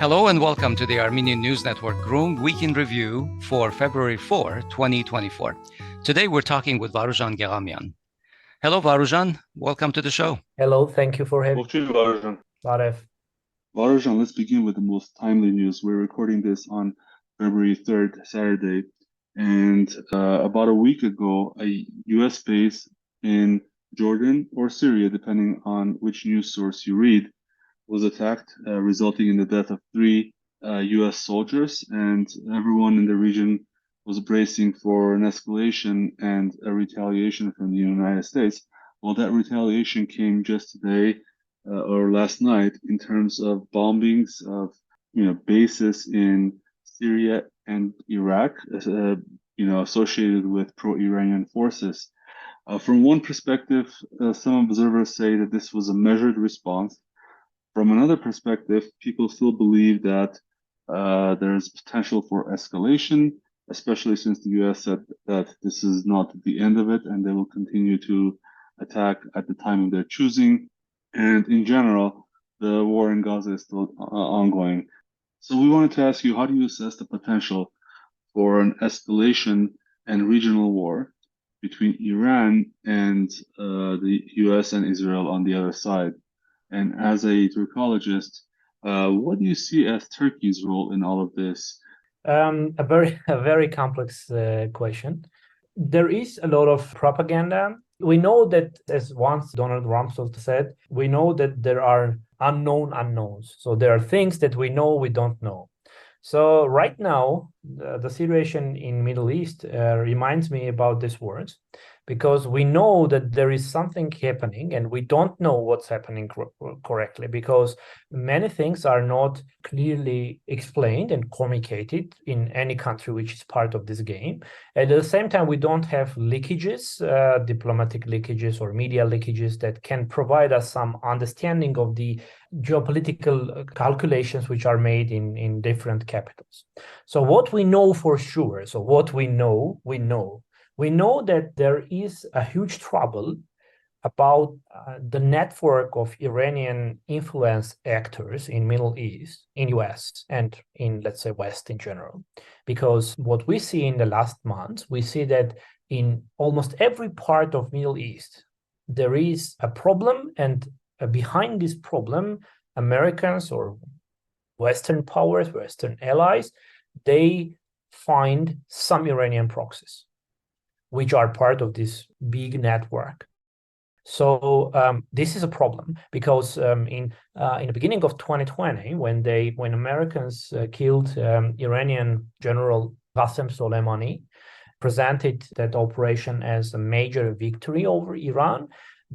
Hello and welcome to the Armenian News Network Groong Week in Review for February 4, 2024. Today we're talking with Varuzhan Geghamyan. Hello, Varouzhan. Welcome to the show. Hello, thank you for having me. Varouzhan, let's begin with the most timely news. We're recording this on February 3rd, Saturday, and about a week ago, a U.S. base in Jordan or Syria, depending on which news source you read, was attacked, resulting in the death of 3 U.S. soldiers, and everyone in the region was bracing for an escalation and a retaliation from the United States. Well, that retaliation came just today or last night in terms of bombings of bases in Syria and Iraq, associated with pro-Iranian forces. From one perspective, some observers say that this was a measured response. From another perspective, people still believe that there is potential for escalation, especially since the U.S. said that this is not the end of it and they will continue to attack at the time of their choosing. And in general, the war in Gaza is still ongoing. So we wanted to ask you, how do you assess the potential for an escalation and regional war between Iran and the U.S. and Israel on the other side? And as a Turkologist, what do you see as Turkey's role in all of this? A very complex question. There is a lot of propaganda. We know that, as once Donald Rumsfeld said, we know that there are unknown unknowns. So there are things that we know we don't know. So right now, the situation in Middle East reminds me about these words, because we know that there is something happening and we don't know what's happening correctly, because many things are not clearly explained and communicated in any country which is part of this game. At the same time, we don't have leakages, diplomatic leakages or media leakages that can provide us some understanding of the geopolitical calculations which are made in different capitals. So what we know for sure, we know that there is a huge trouble about the network of Iranian influence actors in Middle East, in US, and in, let's say, West in general. Because what we see in the last months, we see that in almost every part of Middle East, there is a problem, and behind this problem, Americans or Western powers, Western allies, they find some Iranian proxies, which are part of this big network. So this is a problem, because in the beginning of 2020, when Americans killed Iranian General Qasem Soleimani, presented that operation as a major victory over Iran,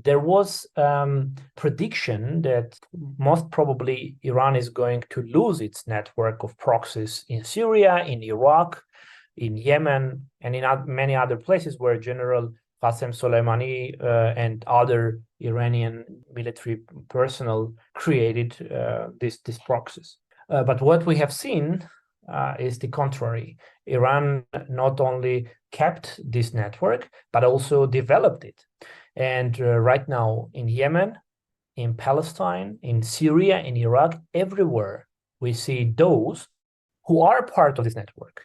there was prediction that most probably Iran is going to lose its network of proxies in Syria, in Iraq, in Yemen, and in many other places where General Qasem Soleimani and other Iranian military personnel created these proxies. But what we have seen is the contrary. Iran not only kept this network, but also developed it. And right now in Yemen, in Palestine, in Syria, in Iraq, everywhere we see those who are part of this network.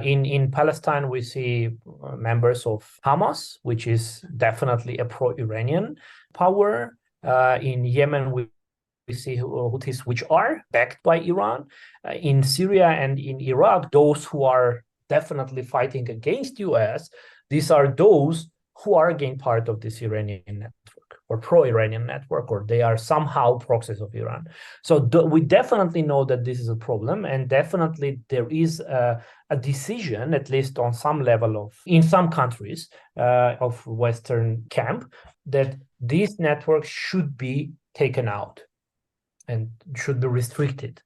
In Palestine, we see members of Hamas, which is definitely a pro-Iranian power. In Yemen, we see Houthis, which are backed by Iran. In Syria and in Iraq, those who are definitely fighting against US, these are those who are again part of this Iranian network or pro-Iranian network, or they are somehow proxies of Iran. So we definitely know that this is a problem, and definitely there is a decision, at least on some level in some countries of Western camp, that these networks should be taken out and should be restricted.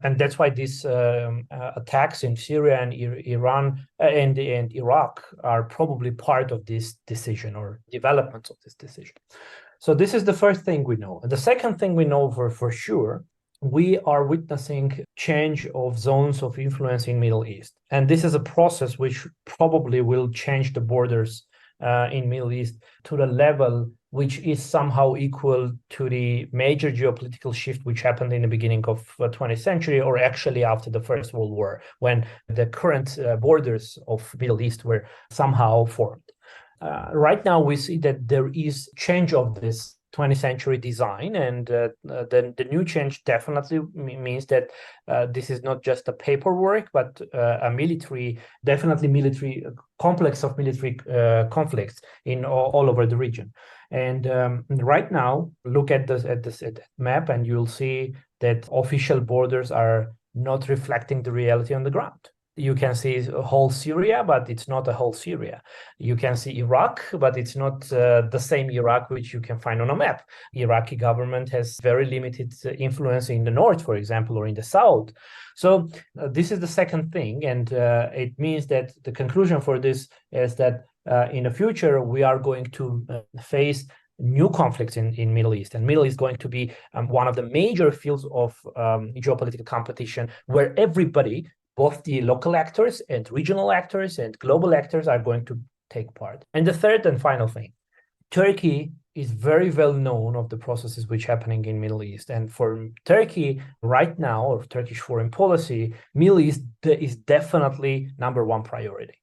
And that's why these attacks in Syria and Iran and Iraq are probably part of this decision or developments of this decision. So this is the first thing we know. And the second thing we know for sure, we are witnessing change of zones of influence in Middle East. And this is a process which probably will change the borders in Middle East to the level which is somehow equal to the major geopolitical shift which happened in the beginning of 20th century, or actually after the First World War, when the current borders of Middle East were somehow formed. Right now, we see that there is change of this 20th century design, and the new change definitely means that this is not just a paperwork, but a military complex of military conflicts in all over the region. And right now, look at this map, and you'll see that official borders are not reflecting the reality on the ground. You can see a whole Syria, but it's not a whole Syria. You can see Iraq, but it's not the same Iraq which you can find on a map. Iraqi government has very limited influence in the north, for example, or in the south. So this is the second thing, and it means that the conclusion for this is that in the future we are going to face new conflicts in Middle East, and Middle East is going to be one of the major fields of geopolitical competition, where everybody, both the local actors and regional actors and global actors, are going to take part. And the third and final thing, Turkey is very well known of the processes which are happening in Middle East. And for Turkey right now, or Turkish foreign policy, Middle East is definitely number one priority.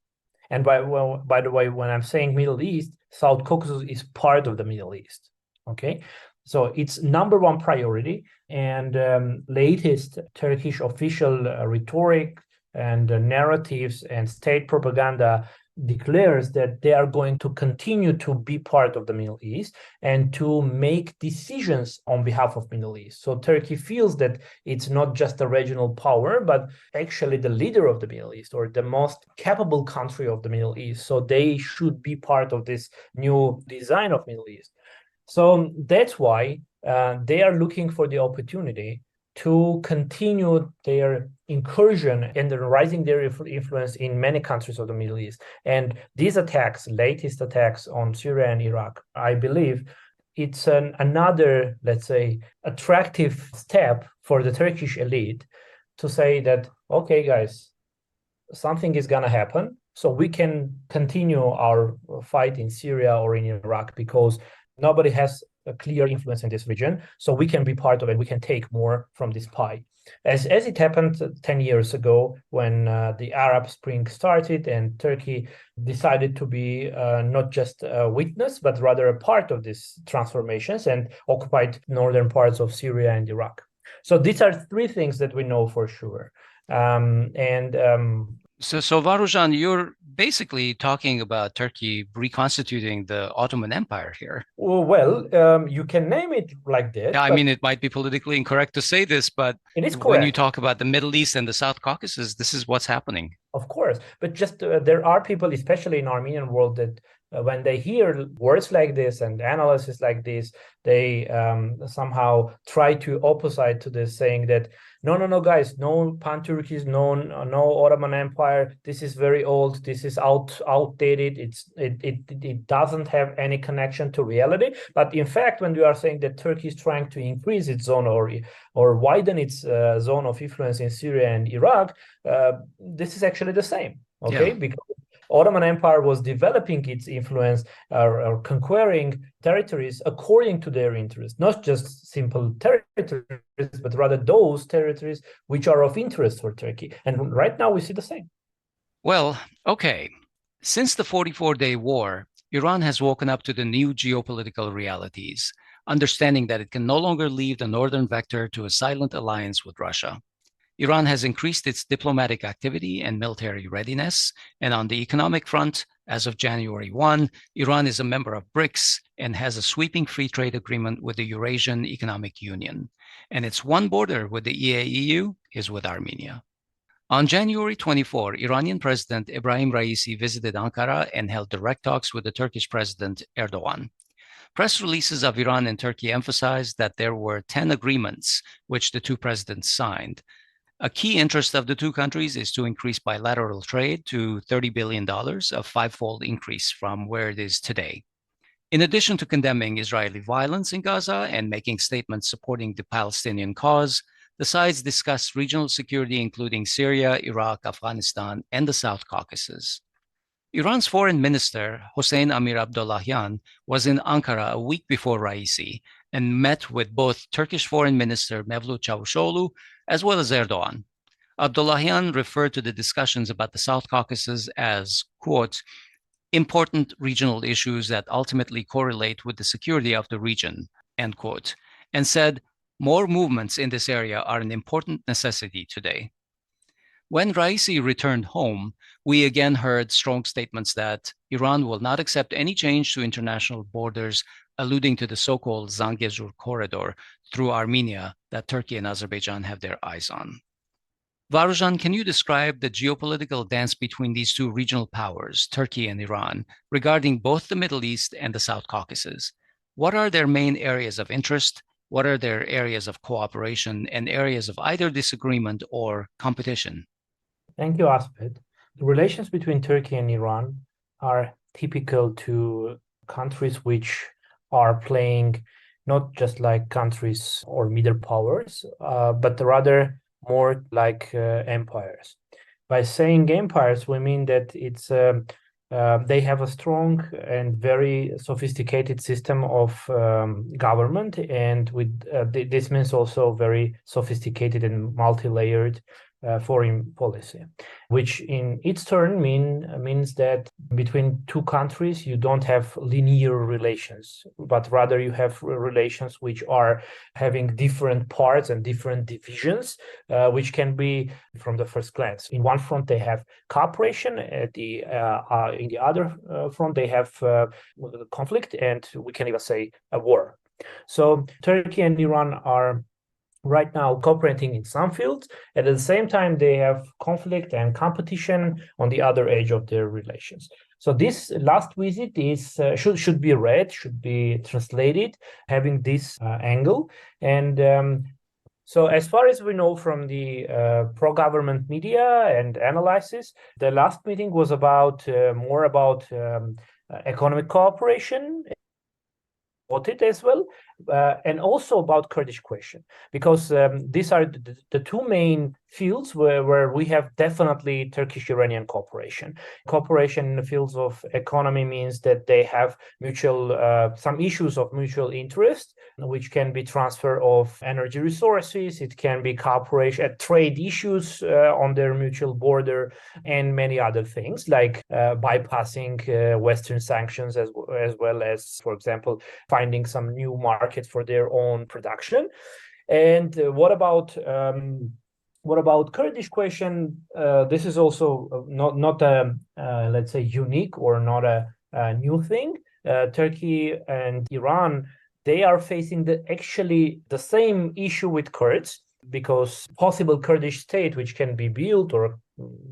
And by the way, when I'm saying Middle East, South Caucasus is part of the Middle East, okay? So it's number one priority, and latest Turkish official rhetoric and narratives and state propaganda declares that they are going to continue to be part of the Middle East and to make decisions on behalf of Middle East. So Turkey feels that it's not just a regional power, but actually the leader of the Middle East, or the most capable country of the Middle East. So they should be part of this new design of Middle East. So that's why they are looking for the opportunity to continue their incursion and rising their influence in many countries of the Middle East. And these attacks, latest attacks on Syria and Iraq, I believe it's another, let's say, attractive step for the Turkish elite to say that, okay, guys, something is going to happen, so we can continue our fight in Syria or in Iraq, because nobody has a clear influence in this region, so we can be part of it. We can take more from this pie. As it happened 10 years ago when the Arab Spring started, and Turkey decided to be not just a witness, but rather a part of these transformations, and occupied northern parts of Syria and Iraq. So these are three things that we know for sure. So Varouzhan, you're basically talking about Turkey reconstituting the Ottoman Empire here. Well, you can name it like that. Yeah, I mean, it might be politically incorrect to say this, but it is correct. When you talk about the Middle East and the South Caucasus, this is what's happening. Of course, but just there are people, especially in Armenian world, that when they hear words like this and analysis like this, they somehow try to opposite to this, saying that no, guys, no pan-Turkism, no Ottoman Empire. This is very old. This is outdated. It doesn't have any connection to reality. But in fact, when we are saying that Turkey is trying to increase its zone or widen its zone of influence in Syria and Iraq, this is actually the same. Okay, yeah. Because Ottoman Empire was developing its influence or conquering territories according to their interests, not just simple territories, but rather those territories which are of interest for Turkey. And right now we see the same. Well, okay. Since the 44-day war, Iran has woken up to the new geopolitical realities, understanding that it can no longer leave the northern vector to a silent alliance with Russia. Iran has increased its diplomatic activity and military readiness, and on the economic front, as of January 1, Iran is a member of BRICS and has a sweeping free trade agreement with the Eurasian Economic Union, and its one border with the EAEU is with Armenia. On January 24, Iranian President Ebrahim Raisi visited Ankara and held direct talks with the Turkish President Erdogan. Press releases of Iran and Turkey emphasized that there were 10 agreements which the two presidents signed. A key interest of the two countries is to increase bilateral trade to $30 billion, a five-fold increase from where it is today. In addition to condemning Israeli violence in Gaza and making statements supporting the Palestinian cause, the sides discussed regional security, including Syria, Iraq, Afghanistan, and the South Caucasus. Iran's foreign minister, Hossein Amir Abdollahian, was in Ankara a week before Raisi and met with both Turkish Foreign Minister Mevlut Çavuşoğlu as well as Erdogan. Abdollahian referred to the discussions about the South Caucasus as, quote, important regional issues that ultimately correlate with the security of the region, end quote, and said more movements in this area are an important necessity today. When Raisi returned home, we again heard strong statements that Iran will not accept any change to international borders, alluding to the so-called Zangezur corridor through Armenia that Turkey and Azerbaijan have their eyes on. Varouzhan, can you describe the geopolitical dance between these two regional powers, Turkey and Iran, regarding both the Middle East and the South Caucasus? What are their main areas of interest? What are their areas of cooperation and areas of either disagreement or competition? Thank you, Asbed. The relations between Turkey and Iran are typical to countries which are playing not just like countries or middle powers, but rather more like empires. By saying empires, we mean that they have a strong and very sophisticated system of government, and this means also very sophisticated and multi-layered foreign policy, which in its turn means that between two countries you don't have linear relations, but rather you have relations which are having different parts and different divisions, which can be from the first glance. In one front they have cooperation, in the other front they have conflict, and we can even say a war. So Turkey and Iran are right now cooperating in some fields. At the same time, they have conflict and competition on the other edge of their relations. So this last visit is should be read, should be translated, having this angle. And so as far as we know from the pro-government media and analysis, the last meeting was about more about economic cooperation, it as well, and also about Kurdish question, because these are the two main fields where we have definitely Turkish-Iranian cooperation. Cooperation in the fields of economy means that they have mutual, some issues of mutual interest, which can be transfer of energy resources, it can be cooperation, trade issues on their mutual border, and many other things like bypassing Western sanctions as well as, for example, finding some new markets for their own production. And what about Kurdish question? This is also not a let's say unique or not a new thing. Turkey and Iran, they are facing actually the same issue with Kurds, because possible Kurdish state which can be built or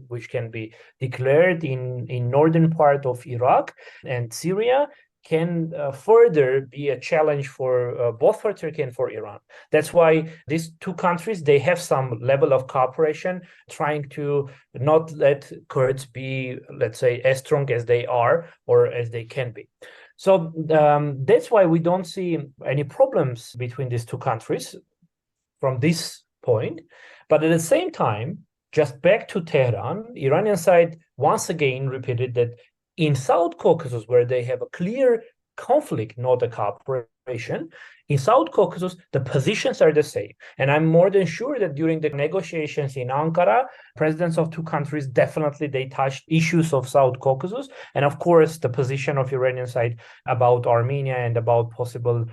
which can be declared in northern part of Iraq and Syria can further be a challenge for both for Turkey and for Iran. That's why these two countries, they have some level of cooperation, trying to not let Kurds be, let's say, as strong as they are or as they can be. So that's why we don't see any problems between these two countries from this point. But at the same time, just back to Tehran, Iranian side once again repeated that in South Caucasus, where they have a clear conflict, not a cooperation, in South Caucasus, the positions are the same. And I'm more than sure that during the negotiations in Ankara, presidents of two countries definitely they touched issues of South Caucasus. And of course, the position of Iranian side about Armenia and about possible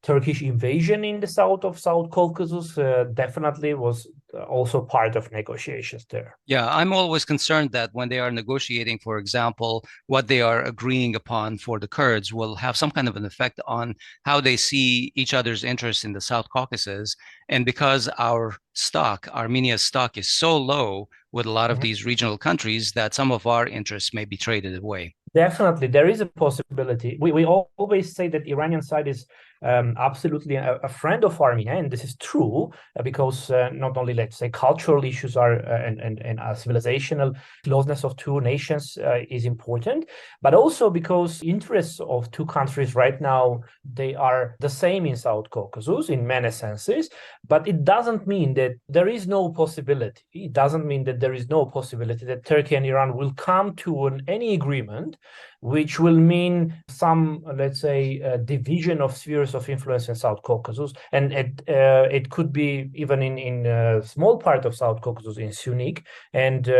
Turkish invasion in the south of South Caucasus definitely was also part of negotiations there. Yeah, I'm always concerned that when they are negotiating, for example, what they are agreeing upon for the Kurds will have some kind of an effect on how they see each other's interests in the South Caucasus. And because our stock, Armenia's stock, is so low with a lot of these regional countries, that some of our interests may be traded away. Definitely, there is a possibility. We always say that Iranian side is absolutely a friend of Armenia, and this is true because not only, let's say, cultural issues are and civilizational closeness of two nations is important, but also because interests of two countries right now, they are the same in South Caucasus in many senses, but it doesn't mean that there is no possibility. It doesn't mean that there is no possibility that Turkey and Iran will come to any agreement, which will mean some, let's say, division of spheres of influence in South Caucasus, and it could be even in a small part of South Caucasus in Sunni, and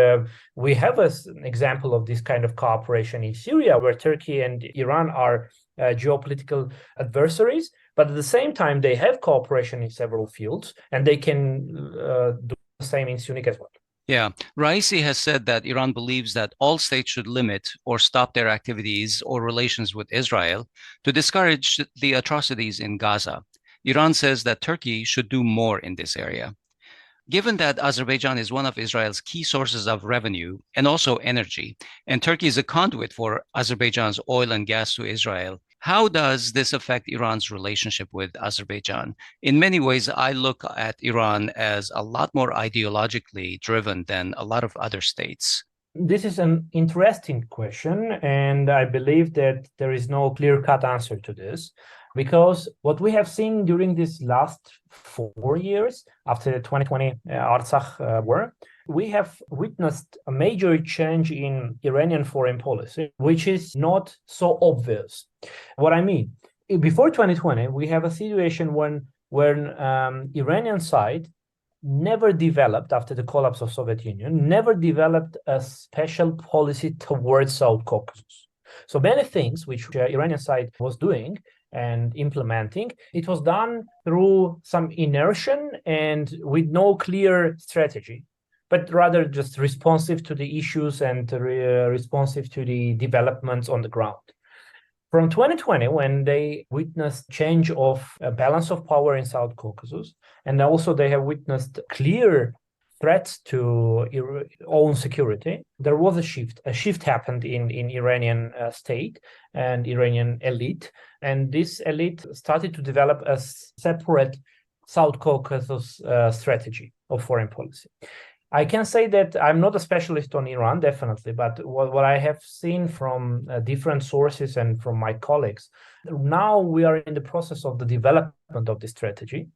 we have an example of this kind of cooperation in Syria, where Turkey and Iran are geopolitical adversaries, but at the same time they have cooperation in several fields, and they can do the same in Sunni as well. Yeah, Raisi has said that Iran believes that all states should limit or stop their activities or relations with Israel to discourage the atrocities in Gaza. Iran says that Turkey should do more in this area. Given that Azerbaijan is one of Israel's key sources of revenue and also energy, and Turkey is a conduit for Azerbaijan's oil and gas to Israel, how does this affect Iran's relationship with Azerbaijan? In many ways, I look at Iran as a lot more ideologically driven than a lot of other states. This is an interesting question, and I believe that there is no clear-cut answer to this, because what we have seen during these last 4 years after the 2020 Artsakh war, we have witnessed a major change in Iranian foreign policy, which is not so obvious. What I mean, before 2020, we have a situation when Iranian side never developed, after the collapse of Soviet Union, never developed a special policy towards South Caucasus. So many things which Iranian side was doing and implementing, it was done through some inertia and with no clear strategy, but rather just responsive to the issues and responsive to the developments on the ground. From 2020, when they witnessed change of balance of power in South Caucasus, and also they have witnessed clear threats to own security, there was a shift. A shift happened in Iranian state and Iranian elite, and this elite started to develop a separate South Caucasus strategy of foreign policy. I can say that I'm not a specialist on Iran, definitely, but what I have seen from different sources and from my colleagues, now we are in the process of the development of this strategy.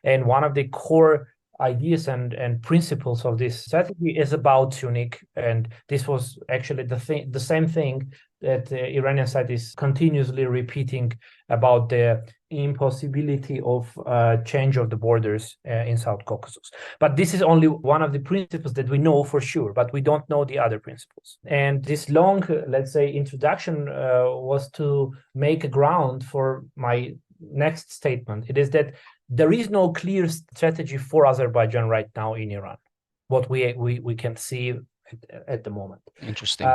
And one of the core ideas and principles of this strategy is about Sunni, and this was actually the same thing that the Iranian side is continuously repeating about the impossibility of change of the borders in South Caucasus. But this is only one of the principles that we know for sure, but we don't know the other principles. And this long, let's say, introduction was to make a ground for my next statement. It is that there is no clear strategy for Azerbaijan right now in Iran, what we can see at the moment. Interesting.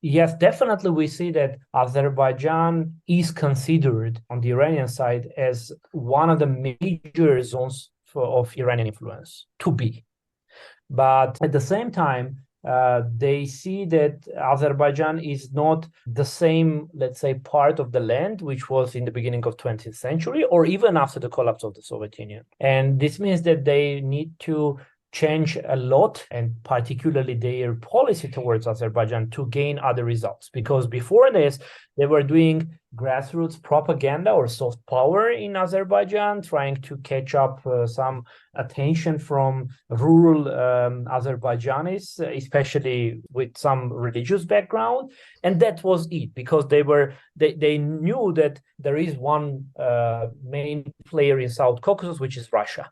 Yes, definitely we see that Azerbaijan is considered on the Iranian side as one of the major zones of Iranian influence to be. But at the same time, they see that Azerbaijan is not the same, let's say, part of the land which was in the beginning of 20th century or even after the collapse of the Soviet Union. And this means that they need to change a lot, and particularly their policy towards Azerbaijan, to gain other results. Because before this, they were doing grassroots propaganda or soft power in Azerbaijan, trying to catch up some attention from rural Azerbaijanis, especially with some religious background. And that was it, because they knew that there is one main player in South Caucasus, which is Russia.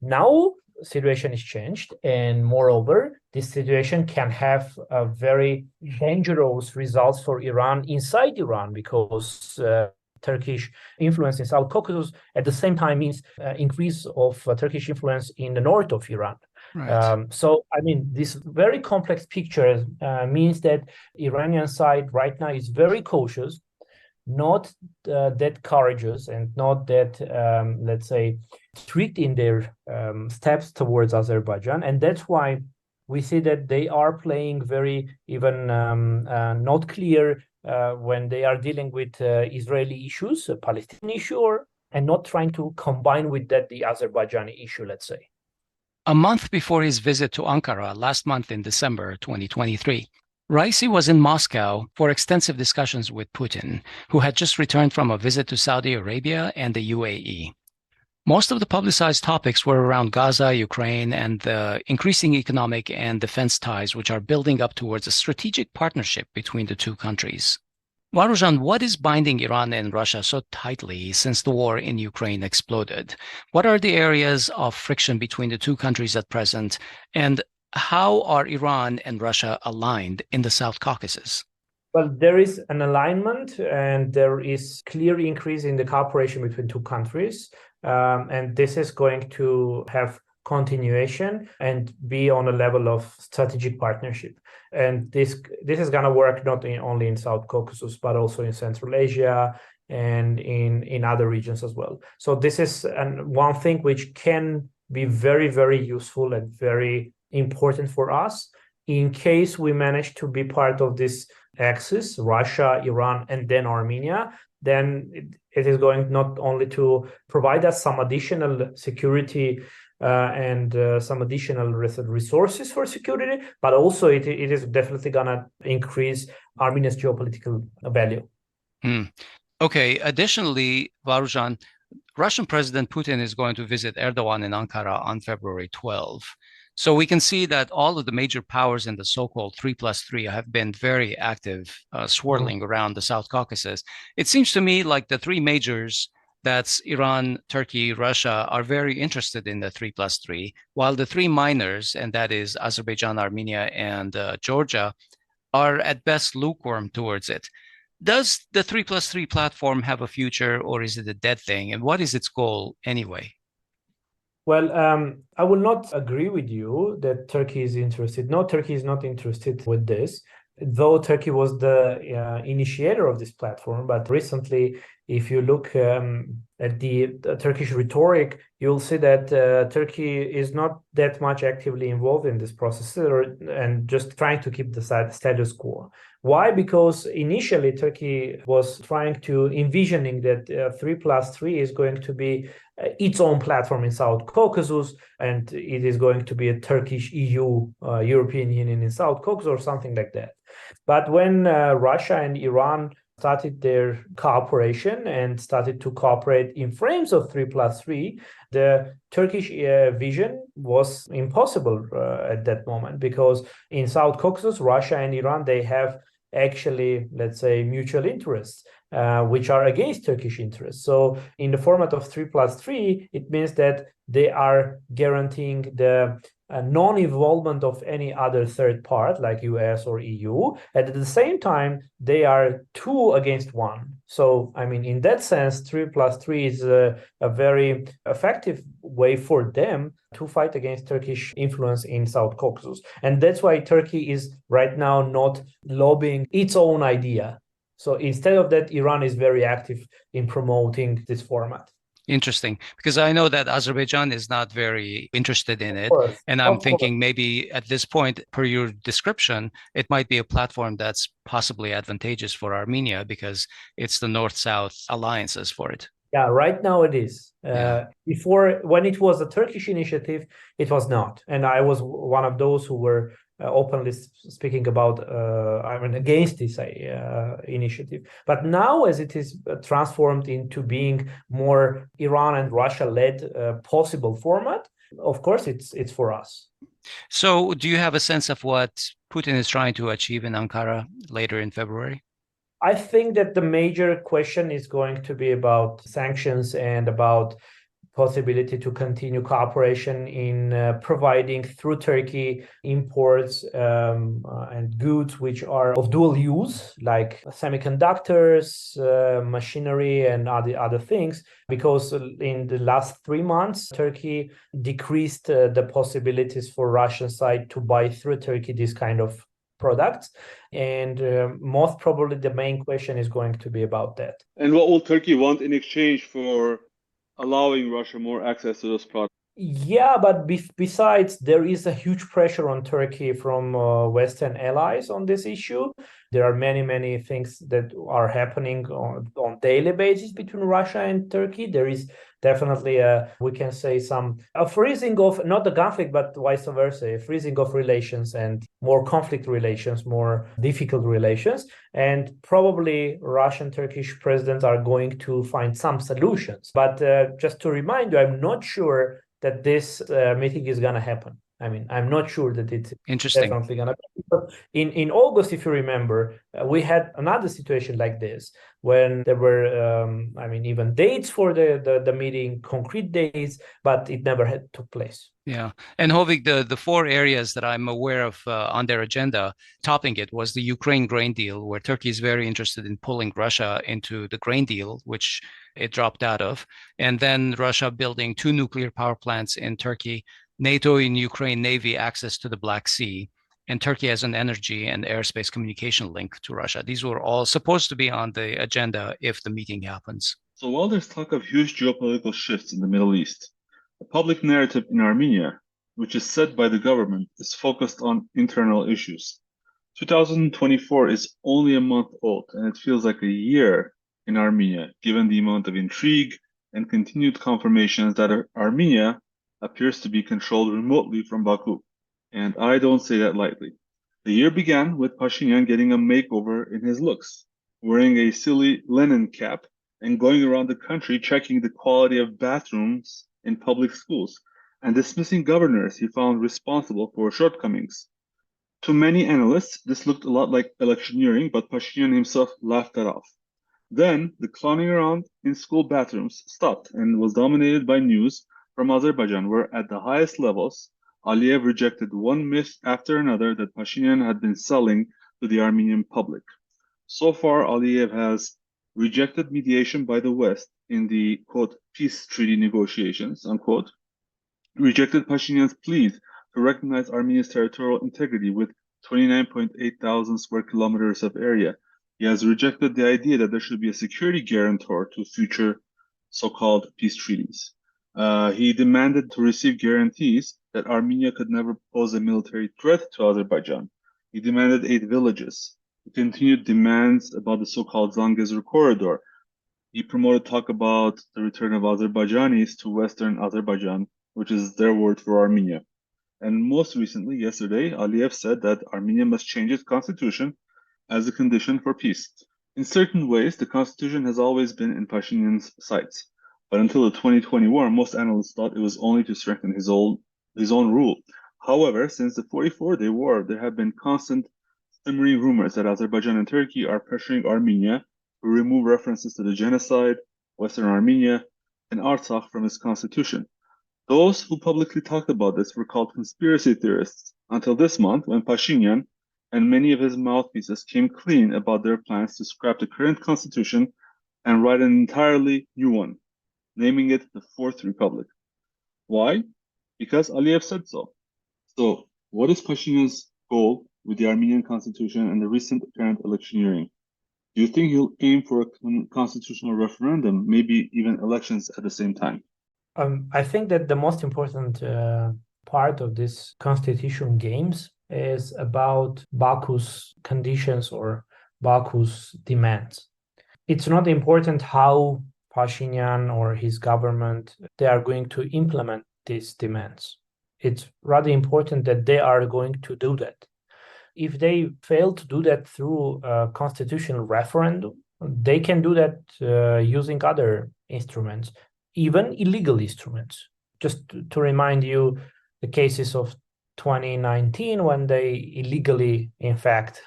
Now, situation is changed, and moreover, this situation can have a very dangerous results for Iran inside Iran, because Turkish influence in South Caucasus at the same time means increase of Turkish influence in the north of Iran. Right. So, I mean, this very complex picture means that Iranian side right now is very cautious, not that courageous, and not that, let's say, strict in their steps towards Azerbaijan. And that's why we see that they are playing very even not clear when they are dealing with Israeli issues, a Palestinian issue, or and not trying to combine with that the Azerbaijani issue, let's say. A month before his visit to Ankara last month in December 2023, Raisi was in Moscow for extensive discussions with Putin, who had just returned from a visit to Saudi Arabia and the UAE. Most of the publicized topics were around Gaza, Ukraine, and the increasing economic and defense ties which are building up towards a strategic partnership between the two countries. Varouzhan, what is binding Iran and Russia so tightly since the war in Ukraine exploded? What are the areas of friction between the two countries at present? And how are Iran and Russia aligned in the South Caucasus? Well, there is an alignment and there is clear increase in the cooperation between two countries. And this is going to have continuation and be on a level of strategic partnership. And this is going to work not only in South Caucasus, but also in Central Asia and in other regions as well. So this is one thing which can be very, very useful and very important for us in case we manage to be part of this axis, Russia, Iran, and then Armenia. Then it is going not only to provide us some additional security and some additional resources for security, but also it is definitely going to increase Armenia's geopolitical value. Okay. Additionally, Varouzhan, Russian President Putin is going to visit Erdogan in Ankara on February 12. So we can see that all of the major powers in the so-called 3+3 have been very active, swirling around the South Caucasus. It seems to me like the three majors, that's Iran, Turkey, Russia, are very interested in the 3+3, while the three minors, and that is Azerbaijan, Armenia, and Georgia, are at best lukewarm towards it. Does the 3+3 platform have a future, or is it a dead thing? And what is its goal anyway? Well, I will not agree with you that Turkey is interested. No, Turkey is not interested with this, though Turkey was the initiator of this platform. But recently, if you look at the Turkish rhetoric, you'll see that Turkey is not that much actively involved in this process and just trying to keep the status quo. Why? Because initially Turkey was trying to envisioning that 3+3 is going to be its own platform in South Caucasus, and it is going to be a Turkish EU, European Union in South Caucasus or something like that. But when Russia and Iran started their cooperation and started to cooperate in frames of 3+3, the Turkish vision was impossible at that moment, because in South Caucasus, Russia and Iran, they have actually, let's say, mutual interests, which are against Turkish interests. So in the format of 3+3, it means that they are guaranteeing the non-involvement of any other third part like US or EU. And at the same time, they are 2 against 1. So, I mean, in that sense, 3+3 is a very effective way for them to fight against Turkish influence in South Caucasus. And that's why Turkey is right now not lobbying its own idea. So instead of that, Iran is very active in promoting this format. Interesting, because I know that Azerbaijan is not very interested in it. And I'm thinking maybe at this point, per your description, it might be a platform that's possibly advantageous for Armenia because it's the North-South alliances for it. Yeah, right now it is. Before, when it was a Turkish initiative, it was not. And I was one of those who were openly speaking about, against this initiative. But now, as it is transformed into being more Iran and Russia-led possible format, of course, it's for us. So do you have a sense of what Putin is trying to achieve in Ankara later in February? I think that the major question is going to be about sanctions and about possibility to continue cooperation in providing through Turkey imports and goods which are of dual use, like semiconductors, machinery, and other things. Because in the last 3 months, Turkey decreased the possibilities for Russian side to buy through Turkey this kind of products, and most probably the main question is going to be about that. And what will Turkey want in exchange for allowing Russia more access to those products? Yeah, but besides, there is a huge pressure on Turkey from Western allies on this issue. There are many things that are happening on daily basis between Russia and Turkey. There is definitely we can say a freezing of, not the conflict, but vice versa, a freezing of relations and more conflict relations, more difficult relations. And probably Russian Turkish presidents are going to find some solutions. But just to remind you, I'm not sure that this meeting is going to happen. I mean, I'm not sure that it's definitely going to happen. In August, if you remember, we had another situation like this when there were, even dates for the meeting, concrete dates, but it never took place. Yeah. And Hovik, the four areas that I'm aware of on their agenda, topping it was the Ukraine grain deal, where Turkey is very interested in pulling Russia into the grain deal, which it dropped out of. And then Russia building 2 nuclear power plants in Turkey, NATO and Ukraine Navy access to the Black Sea, and Turkey has an energy and airspace communication link to Russia. These were all supposed to be on the agenda if the meeting happens. So while there's talk of huge geopolitical shifts in the Middle East, the public narrative in Armenia, which is set by the government, is focused on internal issues. 2024 is only a month old, and it feels like a year in Armenia, given the amount of intrigue and continued confirmations that Armenia appears to be controlled remotely from Baku. And I don't say that lightly. The year began with Pashinyan getting a makeover in his looks, wearing a silly Lenin cap and going around the country checking the quality of bathrooms in public schools and dismissing governors he found responsible for shortcomings. To many analysts, this looked a lot like electioneering, but Pashinyan himself laughed that off. Then, the clowning around in school bathrooms stopped and was dominated by news from Azerbaijan, where at the highest levels, Aliyev rejected one myth after another that Pashinyan had been selling to the Armenian public. So far, Aliyev has rejected mediation by the West in the, quote, peace treaty negotiations, unquote, rejected Pashinyan's pleas to recognize Armenia's territorial integrity with 29.8 thousand square kilometers of area. He has rejected the idea that there should be a security guarantor to future so-called peace treaties. He demanded to receive guarantees that Armenia could never pose a military threat to Azerbaijan. He demanded 8 villages. He continued demands about the so-called Zangezur corridor. He promoted talk about the return of Azerbaijanis to Western Azerbaijan, which is their word for Armenia. And most recently, yesterday, Aliyev said that Armenia must change its constitution as a condition for peace. In certain ways, the constitution has always been in Pashinyan's sights. But until the 2020 war, most analysts thought it was only to strengthen his own rule. However, since the 44-day war, there have been constant simmering rumors that Azerbaijan and Turkey are pressuring Armenia to remove references to the genocide, Western Armenia, and Artsakh from its constitution. Those who publicly talked about this were called conspiracy theorists until this month, when Pashinyan and many of his mouthpieces came clean about their plans to scrap the current constitution and write an entirely new one, naming it the Fourth Republic. Why? Because Aliyev said so. So, what is Pashinyan's goal with the Armenian constitution and the recent apparent electioneering? Do you think he'll aim for a constitutional referendum, maybe even elections at the same time? I think that the most important part of this constitution games is about Baku's conditions or Baku's demands. It's not important how Pashinyan or his government, they are going to implement these demands. It's rather important that they are going to do that. If they fail to do that through a constitutional referendum, they can do that using other instruments, even illegal instruments. Just to remind you, the cases of 2019, when they illegally, in fact,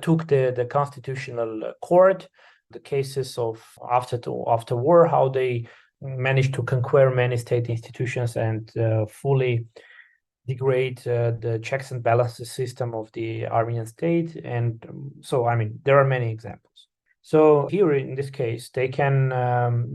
took the constitutional court, the cases of after war, how they managed to conquer many state institutions and fully degrade the checks and balances system of the Armenian state. And so, there are many examples. So here in this case, they can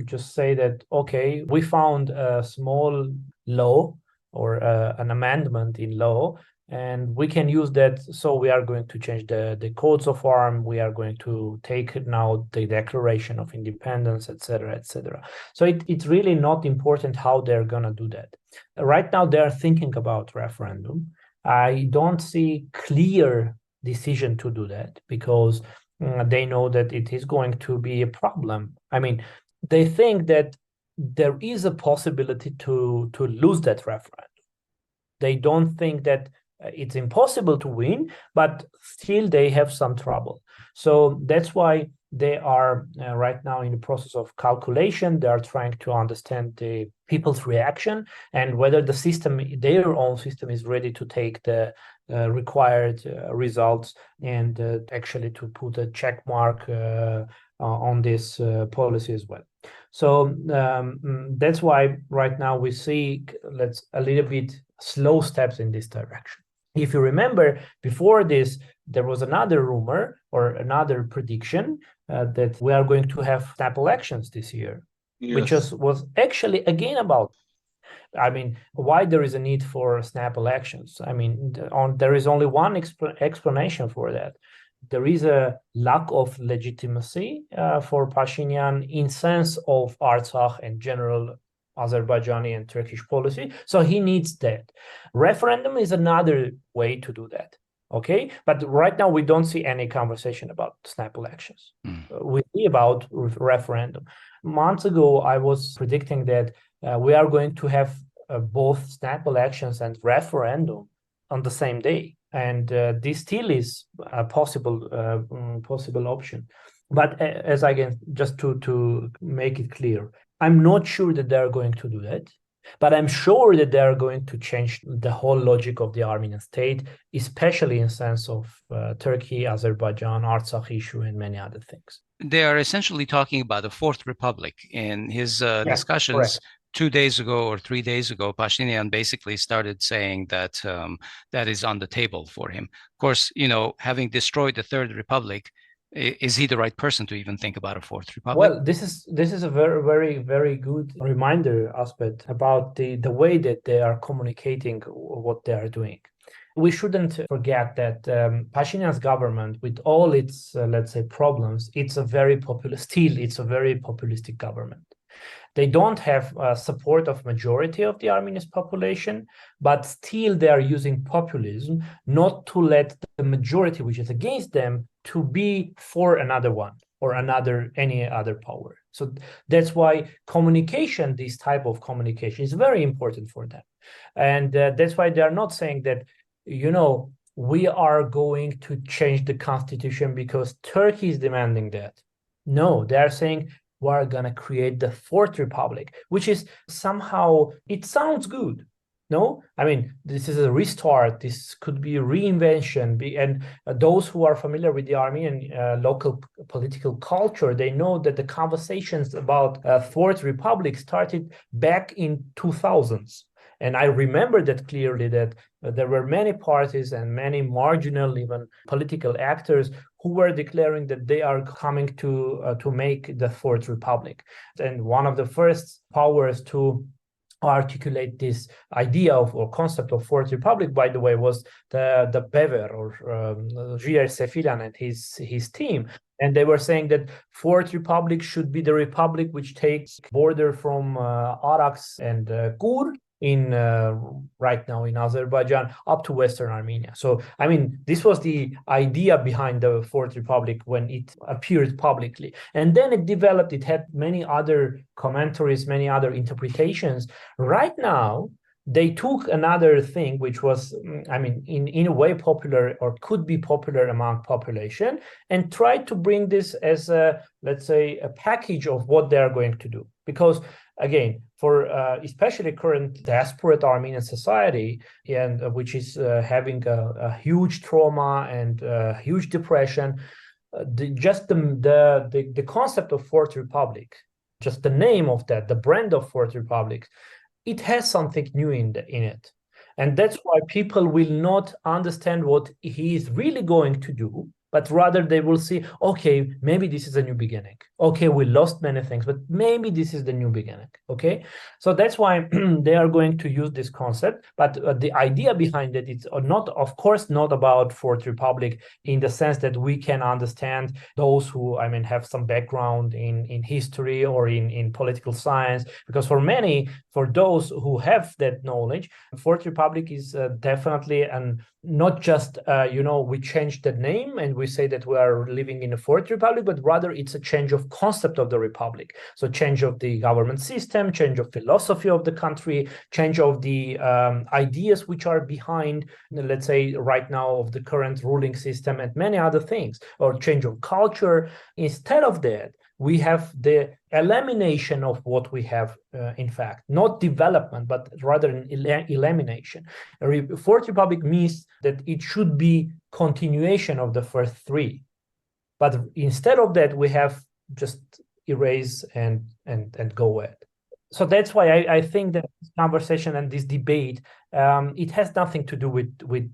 just say that, okay, we found a small law or an amendment in law, and we can use that. So we are going to change the codes of arms. We are going to take now the Declaration of Independence, etc., etc. So it's really not important how they're going to do that. Right now, they're thinking about referendum. I don't see clear decision to do that because they know that it is going to be a problem. I mean, they think that there is a possibility to lose that referendum. They don't think that it's impossible to win, but still they have some trouble. So that's why they are right now in the process of calculation. They are trying to understand the people's reaction and whether the system, their own system, is ready to take the required results and actually to put a check mark on this policy as well. So that's why right now we see a little bit slow steps in this direction. If you remember, before this, there was another rumor or another prediction that we are going to have snap elections this year, which was actually again about, I mean, why there is a need for snap elections. I mean, there is only one explanation for that. There is a lack of legitimacy for Pashinyan in sense of Artsakh and general Azerbaijani and Turkish policy. So he needs that. Referendum is another way to do that. Okay, but right now we don't see any conversation about snap elections. We see about referendum. Months ago, I was predicting that we are going to have both snap elections and referendum on the same day, and this still is a possible option. But as again, just to make it clear, I'm not sure that they're going to do that, but I'm sure that they're going to change the whole logic of the Armenian state, especially in sense of Turkey, Azerbaijan, Artsakh issue, and many other things. They are essentially talking about a fourth republic. In his discussions correct. 2 days ago or 3 days ago, Pashinyan basically started saying that that is on the table for him. Of course, having destroyed the Third Republic, is he the right person to even think about a fourth republic? Well, this is a very, very, very good reminder, Asbed, about the way that they are communicating what they are doing. We shouldn't forget that Pashinyan's government, with all its, let's say, problems, it's a very populistic government. They don't have support of majority of the Armenian population, but still they are using populism not to let the majority, which is against them, to be for another one or any other power. So that's why communication, this type of communication, is very important for them. And that's why they are not saying that, we are going to change the constitution because Turkey is demanding that. No, they are saying we're going to create the Fourth Republic, which is somehow, it sounds good. No, I mean, this is a restart. This could be a reinvention. And those who are familiar with the Armenian local political culture, they know that the conversations about Fourth Republic started back in 2000s. And I remember that clearly, that there were many parties and many marginal, even political actors who were declaring that they are coming to make the Fourth Republic. And one of the first powers to articulate this idea or concept of Fourth Republic, by the way, was the Bever or Jier Sefilan and his team. And they were saying that Fourth Republic should be the republic which takes border from Arax and Gur in right now in Azerbaijan up to Western Armenia. So, I mean, this was the idea behind the Fourth Republic when it appeared publicly. And then it developed, it had many other commentaries, many other interpretations. Right now, they took another thing, which was, I mean, in a way popular or could be popular among population, and tried to bring this as a, let's say, a package of what they are going to do. Because again, for especially current desperate Armenian society, and which is having a huge trauma and huge depression, the concept of Fourth Republic, just the name of that, the brand of Fourth Republic, it has something new in it. And that's why people will not understand what he is really going to do but rather they will see, okay, maybe this is a new beginning. Okay, we lost many things, but maybe this is the new beginning. Okay, so that's why they are going to use this concept. But the idea behind it is not, of course, not about Fourth Republic in the sense that we can understand those who, I mean, have some background in history or in political science, because for many, for those who have that knowledge, Fourth Republic is definitely an not just we changed the name and we say that we are living in a Fourth Republic, but rather it's a change of concept of the republic. So change of the government system, change of philosophy of the country, change of the ideas which are behind, let's say right now, of the current ruling system, and many other things, or change of culture. Instead of that, we have the elimination of what we have, in fact, not development, but rather an elimination. Fourth Republic means that it should be continuation of the first three. But instead of that, we have just erase and go ahead. So that's why I think that this conversation and this debate, it has nothing to do with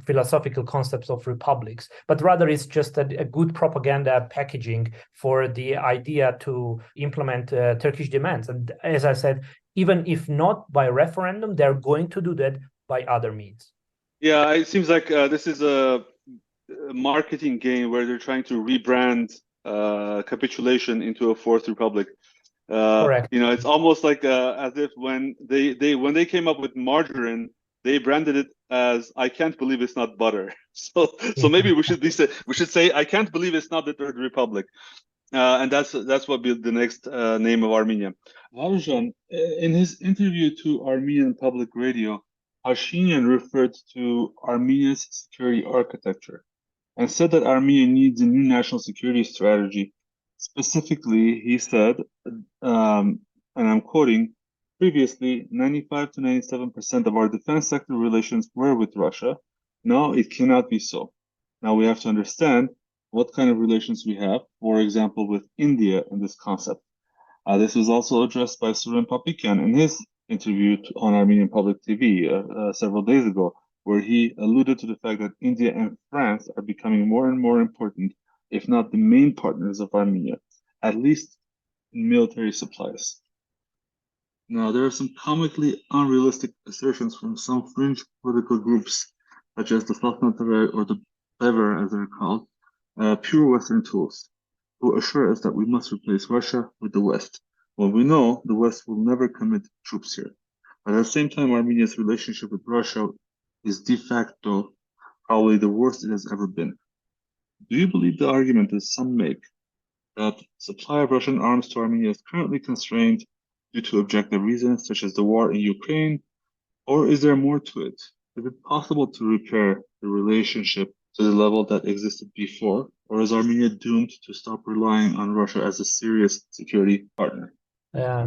philosophical concepts of republics, but rather it's just a good propaganda packaging for the idea to implement Turkish demands. And as I said, even if not by referendum, they're going to do that by other means. Yeah, it seems like this is a marketing game where they're trying to rebrand capitulation into a Fourth Republic. Correct. It's almost like as if when they came up with margarine, they branded it as "I can't believe it's not butter." So maybe we should say "I can't believe it's not the Third Republic," and that's what will be the next name of Armenia. Varouzhan, in his interview to Armenian public radio, Pashinyan referred to Armenia's security architecture and said that Armenia needs a new national security strategy. Specifically, he said, and I'm quoting, previously, 95 to 97% of our defense sector relations were with Russia. Now it cannot be so. Now we have to understand what kind of relations we have, for example, with India in this concept. This was also addressed by Suren Papikyan in his interview on Armenian Public TV several days ago, where he alluded to the fact that India and France are becoming more and more important, if not the main partners of Armenia, at least in military supplies. Now, there are some comically unrealistic assertions from some fringe political groups, such as the Falknotary or the Bever, as they're called, pure Western tools, who assure us that we must replace Russia with the West. Well, we know the West will never commit troops here. But at the same time, Armenia's relationship with Russia is de facto probably the worst it has ever been. Do you believe the argument that some make that supply of Russian arms to Armenia is currently constrained due to objective reasons, such as the war in Ukraine, or is there more to it? Is it possible to repair the relationship to the level that existed before, or is Armenia doomed to stop relying on Russia as a serious security partner?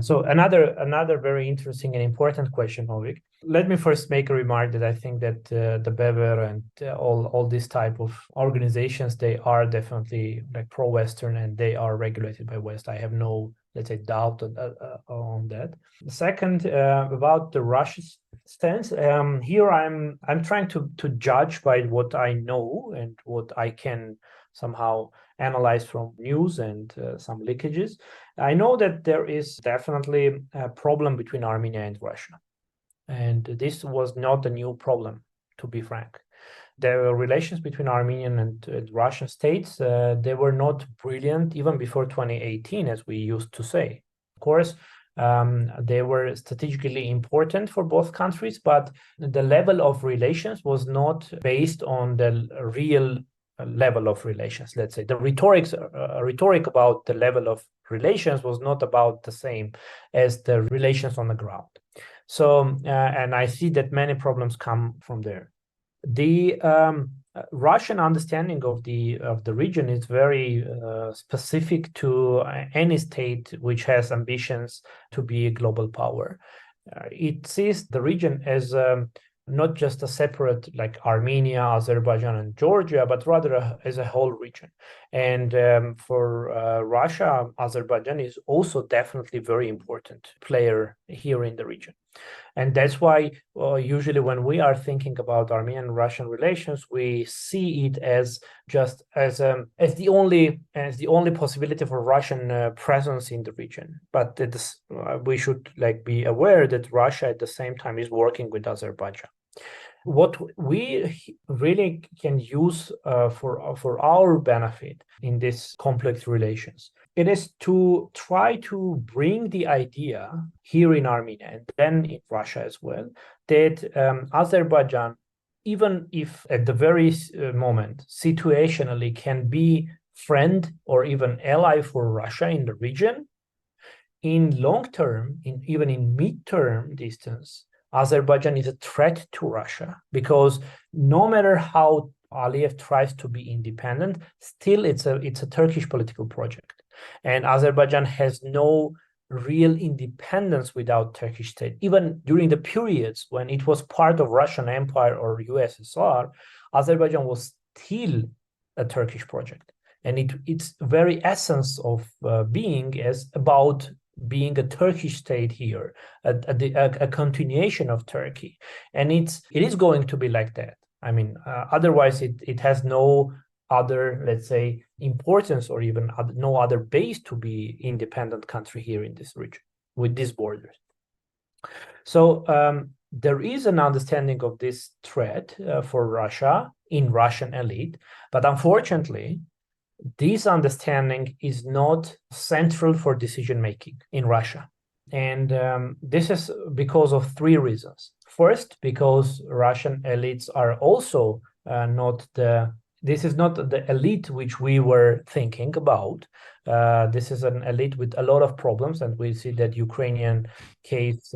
So another very interesting and important question, Hovik. Let me first make a remark that I think that the BEVER and all these type of organizations, they are definitely like pro-Western and they are regulated by West. I have no, let's say, doubt on that. Second, about the Russian stance, here I'm trying to judge by what I know and what I can somehow analyze from news and some leakages. I know that there is definitely a problem between Armenia and Russia. And this was not a new problem, to be frank. The relations between Armenian and Russian states, they were not brilliant even before 2018, as we used to say. Of course, they were strategically important for both countries, but the level of relations was not based on the real level of relations. Let's say the rhetoric about the level of relations was not about the same as the relations on the ground. So, and I see that many problems come from there. The Russian understanding of the region is very specific to any state which has ambitions to be a global power. It sees the region as not just a separate like Armenia, Azerbaijan, and Georgia, but rather as a whole region. And for Russia, Azerbaijan is also definitely very important player here in the region. And that's why usually when we are thinking about Armenian-Russian relations, we see it as just as the only possibility for Russian presence in the region. But we should be aware that Russia at the same time is working with Azerbaijan. What we really can use for our benefit in these complex relations, it is to try to bring the idea here in Armenia and then in Russia as well, that Azerbaijan, even if at the very moment situationally can be friend or even ally for Russia in the region, in long term, even in mid-term distance, Azerbaijan is a threat to Russia, because no matter how Aliyev tries to be independent, still it's a Turkish political project. And Azerbaijan has no real independence without Turkish state. Even during the periods when it was part of Russian Empire or USSR, Azerbaijan was still a Turkish project. And its very essence of being is about being a Turkish state here, a continuation of Turkey. And it is going to be like that. I mean, otherwise it has no other, let's say, importance or even no other base to be independent country here in this region with these borders. So there is an understanding of this threat for Russia in Russian elite, but unfortunately, this understanding is not central for decision making in Russia. And this is because of three reasons. First, because Russian elites are also this is not the elite which we were thinking about. This is an elite with a lot of problems, and we see that Ukrainian case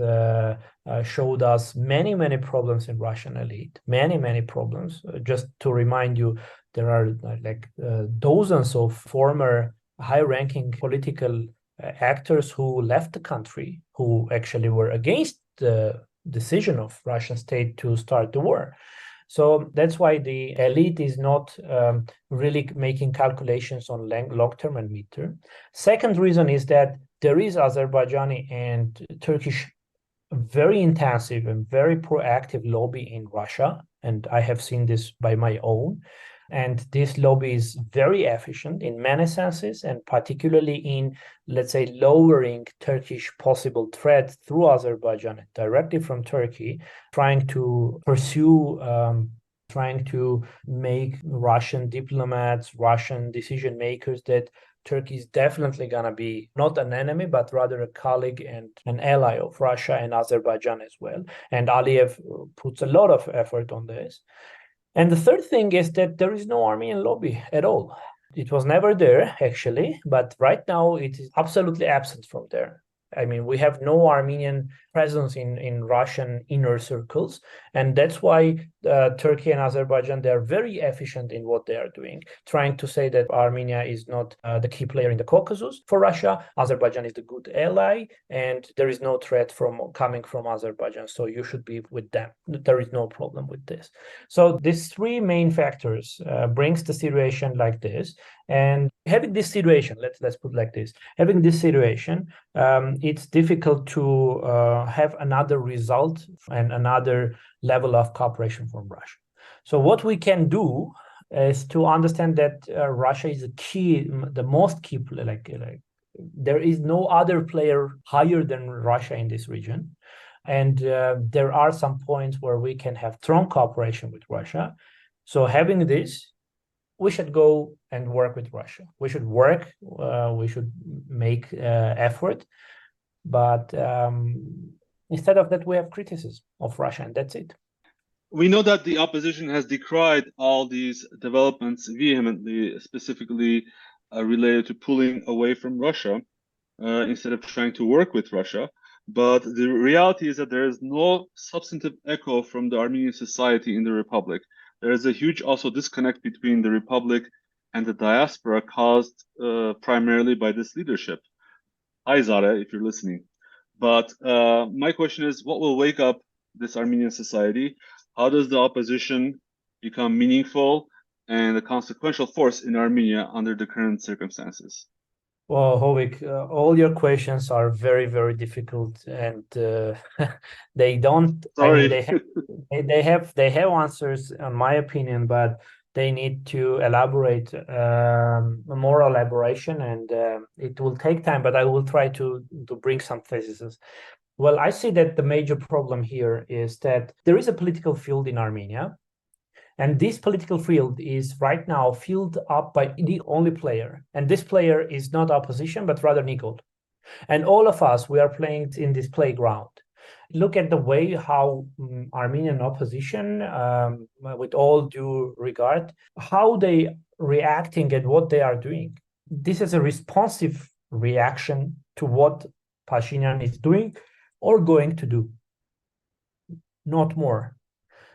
showed us many problems in Russian elite, many problems. Just to remind you, there are dozens of former high-ranking political actors who left the country, who actually were against the decision of Russian state to start the war. So that's why the elite is not really making calculations on long-term and mid-term. Second reason is that there is Azerbaijani and Turkish very intensive and very proactive lobby in Russia, and I have seen this by my own. And this lobby is very efficient in many senses, and particularly in, let's say, lowering Turkish possible threat through Azerbaijan directly from Turkey, trying to pursue, trying to make Russian diplomats, Russian decision makers that Turkey is definitely going to be not an enemy, but rather a colleague and an ally of Russia and Azerbaijan as well. And Aliyev puts a lot of effort on this. And the third thing is that there is no Armenian lobby at all. It was never there, actually, but right now it is absolutely absent from there. I mean, we have no Armenian presence in Russian inner circles, and that's why Turkey and Azerbaijan, they are very efficient in what they are doing, trying to say that Armenia is not the key player in the Caucasus for Russia. Azerbaijan is the good ally, and there is no threat coming from Azerbaijan, so you should be with them. There is no problem with this. So these three main factors brings the situation like this. And having this situation, let's put it like this, having this situation, it's difficult to have another result and another level of cooperation from Russia. So what we can do is to understand that Russia is the most key, there is no other player higher than Russia in this region. And there are some points where we can have strong cooperation with Russia. So having this, we should go and work with Russia. We should work, we should make effort. But instead of that, we have criticism of Russia, and that's it. We know that the opposition has decried all these developments vehemently, specifically related to pulling away from Russia instead of trying to work with Russia. But the reality is that there is no substantive echo from the Armenian society in the Republic. There is a huge also disconnect between the Republic and the diaspora caused primarily by this leadership. Hi, Zara, if you're listening. But my question is, what will wake up this Armenian society? How does the opposition become meaningful? and a consequential force in Armenia under the current circumstances? Well, Hovik, all your questions are very, very difficult, and they don't. I mean, Sorry. they have answers, in my opinion, but they need to elaborate, more elaboration, and it will take time. But I will try to bring some theses. Well, I see that the major problem here is that there is a political field in Armenia. And this political field is right now filled up by the only player. And this player is not opposition, but rather Nikol. And all of us, we are playing in this playground. Look at the way how Armenian opposition, with all due regard, how they reacting and what they are doing. This is a responsive reaction to what Pashinyan is doing or going to do. Not more.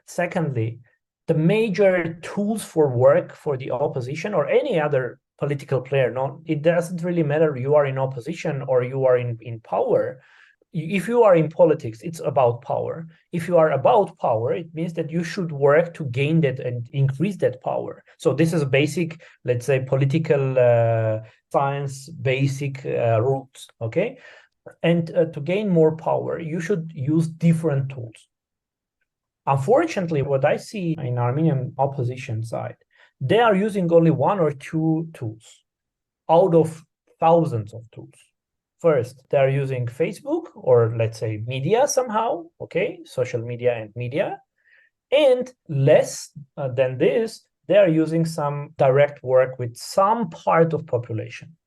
Secondly, the major tools for work for the opposition or any other political player, it doesn't really matter you are in opposition or you are in power. If you are in politics, it's about power. If you are about power, it means that you should work to gain that and increase that power. So this is a basic, let's say, political science, basic rules, okay? And to gain more power, you should use different tools. Unfortunately, what I see in Armenian opposition side, they are using only one or two tools out of thousands of tools. First, they are using Facebook or let's say media somehow, okay, social media and media. And less than this, they are using some direct work with some part of population.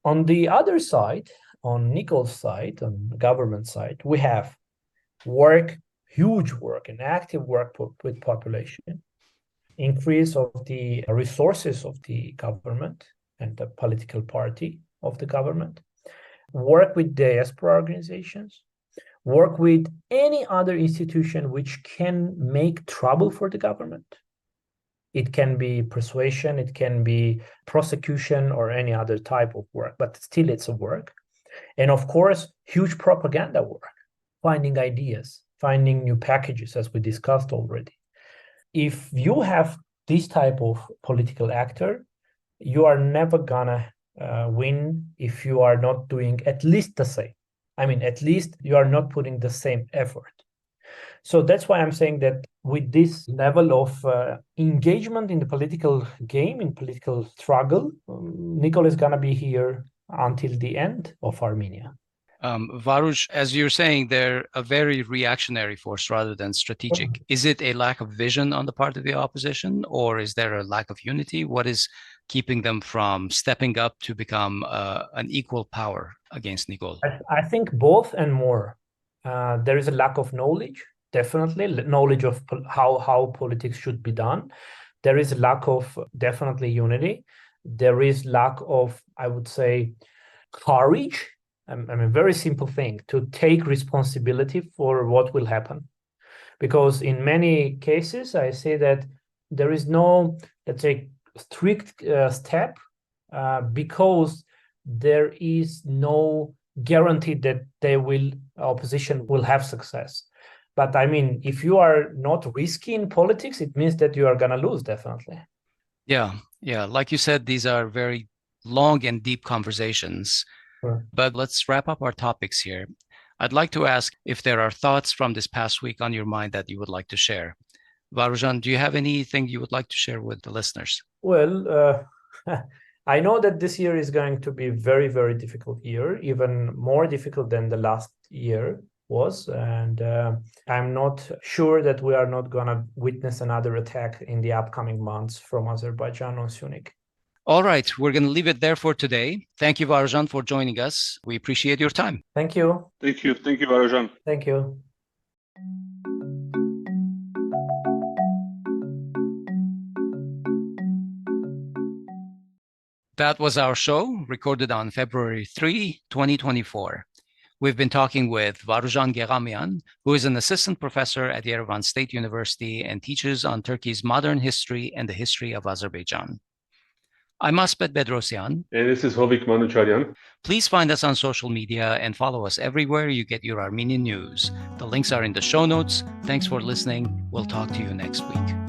On the other side, on Nikol's side, on the government side, we have work, huge work and active work with population, increase of the resources of the government and the political party of the government, work with diaspora organizations, work with any other institution which can make trouble for the government. It can be persuasion, it can be prosecution or any other type of work, but still it's a work. And of course, huge propaganda work, finding ideas, finding new packages, as we discussed already. If you have this type of political actor, you are never gonna win if you are not doing at least the same. I mean, at least you are not putting the same effort. So that's why I'm saying that with this level of engagement in the political game, in political struggle, Nikol is gonna be here until the end of Armenia. Varoush, as you're saying, they're a very reactionary force rather than strategic. Is it a lack of vision on the part of the opposition, or is there a lack of unity? What is keeping them from stepping up to become an equal power against Nikol? I think both and more. There is a lack of knowledge, definitely, knowledge of how politics should be done. There is a lack of definitely unity. There is lack of, I would say, courage. I mean, a very simple thing, to take responsibility for what will happen. Because in many cases, I say that there is no, let's say, strict step because there is no guarantee that opposition will have success. But I mean, if you are not risky in politics, it means that you are going to lose, definitely. Yeah. Like you said, these are very long and deep conversations. Sure. But let's wrap up our topics here. I'd like to ask if there are thoughts from this past week on your mind that you would like to share. Varouzhan, do you have anything you would like to share with the listeners? Well, I know that this year is going to be a very, very difficult year, even more difficult than the last year was. And I'm not sure that we are not going to witness another attack in the upcoming months from Azerbaijan on Sunik. All right, we're going to leave it there for today. Thank you, Varouzhan, for joining us. We appreciate your time. Thank you. Thank you, Varouzhan. Thank you. That was our show, recorded on February 3, 2024. We've been talking with Varuzhan Geghamyan, who is an assistant professor at Yerevan State University and teaches on Turkey's modern history and the history of Azerbaijan. I'm Asbed Bedrossian. And this is Hovik Manucharyan. Please find us on social media and follow us everywhere you get your Armenian news. The links are in the show notes. Thanks for listening. We'll talk to you next week.